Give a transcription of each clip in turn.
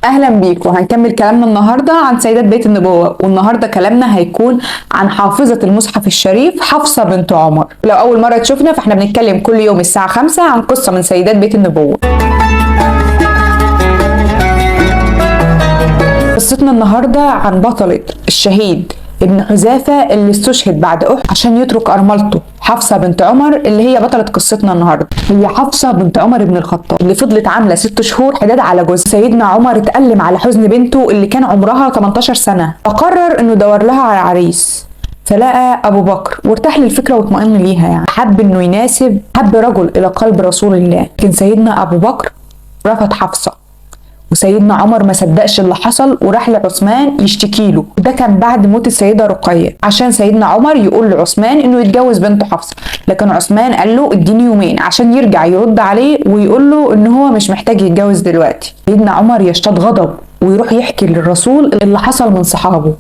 اهلا بيكم. هنكمل كلامنا النهارده عن سيدات بيت النبوه، والنهارده كلامنا هيكون عن حافظه المصحف الشريف حفصه بنت عمر. لو اول مره تشوفنا فاحنا بنتكلم كل يوم الساعه 5 عن قصه من سيدات بيت النبوه. قصتنا النهارده عن بطله الشهيد ابن حذافه اللي استشهد بعد احد عشان يترك ارملته حفصه بنت عمر، اللي هي بطله قصتنا النهارده. هي حفصه بنت عمر بن الخطاب اللي فضلت عامله 6 شهور حداد على جوزها. سيدنا عمر اتألم على حزن بنته اللي كان عمرها 18 سنه، فقرر انه يدور لها على عريس. فلقى ابو بكر وارتاح للفكره واطمئن ليها، يعني حب انه يناسب حب رجل الى قلب رسول الله. لكن سيدنا ابو بكر رفض حفصه، وسيدنا عمر ما صدقش اللي حصل وراح لعثمان يشتكي له. ده كان بعد موت السيده رقيه، عشان سيدنا عمر يقول لعثمان انه يتجوز بنت حفصه. لكن عثمان قال له اديني يومين عشان يرجع يرد عليه ويقول له ان هو مش محتاج يتجوز دلوقتي. سيدنا عمر يشتد غضب ويروح يحكي للرسول اللي حصل من صحابه،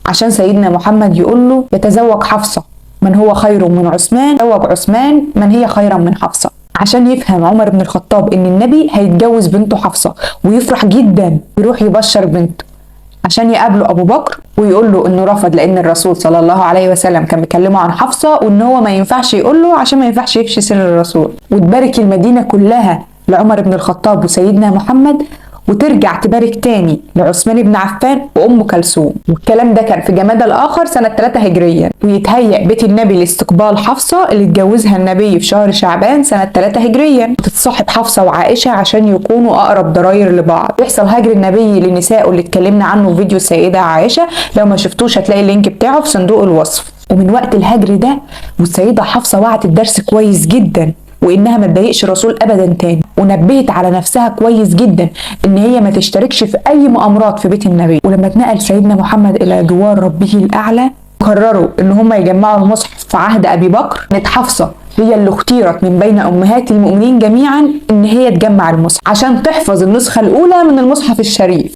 عشان سيدنا محمد يقول له يتزوج حفصه من هو خير من عثمان، يتزوج عثمان من هي خيرا من حفصه. عشان يفهم عمر بن الخطاب ان النبي هيتجوز بنته حفصه ويفرح جدا، يروح يبشر بنته عشان يقابله ابو بكر ويقول له انه رفض، لان الرسول صلى الله عليه وسلم كان بيكلمه عن حفصه وان هو ما ينفعش يقول له عشان ما ينفعش يفشي سر الرسول. وتبارك المدينه كلها لعمر بن الخطاب وسيدنا محمد، وترجع تبارك تاني لعثمان بن عفان وام كلثوم. والكلام ده كان في جمادى الاخر سنه 3 هجريا. ويتهيأ بيت النبي لاستقبال حفصه اللي اتجوزها النبي في شهر شعبان سنه 3 هجريا، وتتصاحب حفصه وعائشه عشان يكونوا اقرب ضراير لبعض. يحصل هجر النبي لنسائه اللي اتكلمنا عنه في فيديو السيده عائشه، لو ما شفتوش هتلاقي اللينك بتاعه في صندوق الوصف. ومن وقت الهجر ده والسيده حفصه وعت الدرس كويس جدا، وانها ما تضايقش الرسول ابدا تاني، ونبهت على نفسها كويس جدا ان هي ما تشتركش في اي مؤامرات في بيت النبي. ولما اتنقل سيدنا محمد الى جوار ربه الاعلى، قرروا ان هم يجمعوا المصحف في عهد ابي بكر. كانت حفصه هي اللي اختيرت من بين امهات المؤمنين جميعا ان هي تجمع المصحف عشان تحفظ النسخه الاولى من المصحف الشريف.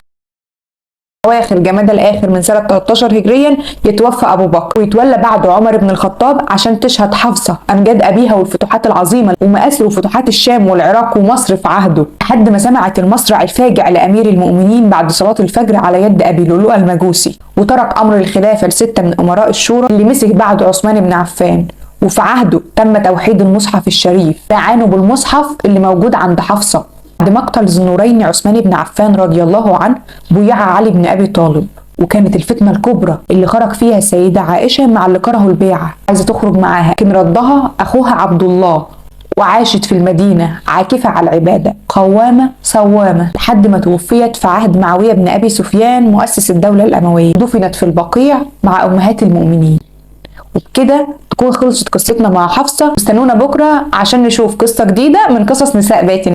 اواخر جمادى الاخر من سنه 13 هجريا يتوفى ابو بكر، ويتولى بعده عمر بن الخطاب عشان تشهد حفصه امجاد ابيها والفتوحات العظيمه ومآسر وفتوحات الشام والعراق ومصر في عهده، لحد ما سمعت المصرع الفاجع لامير المؤمنين بعد صلاه الفجر على يد ابي لؤلؤه المجوسي، وترك امر الخلافه ل6 من امراء الشورى اللي مسك بعد عثمان بن عفان. وفي عهده تم توحيد المصحف الشريف، استعانوا بالمصحف اللي موجود عند حفصه. بعد مقتل ذي النورين عثمان بن عفان رضي الله عنه بويع علي بن ابي طالب، وكانت الفتنه الكبرى اللي خرج فيها السيده عائشه مع اللي كرهوا البيعه، عايزه تخرج معاها، لكن ردها اخوها عبد الله. وعاشت في المدينه عاكفه على العباده قوامه صوامه لحد ما توفيت في عهد معاويه بن ابي سفيان مؤسس الدوله الامويه. دفنت في البقيع مع امهات المؤمنين. وبكده تكون خلصت قصتنا مع حفصه. استنونا بكره عشان نشوف قصه جديده من قصص نساء بيت النبي.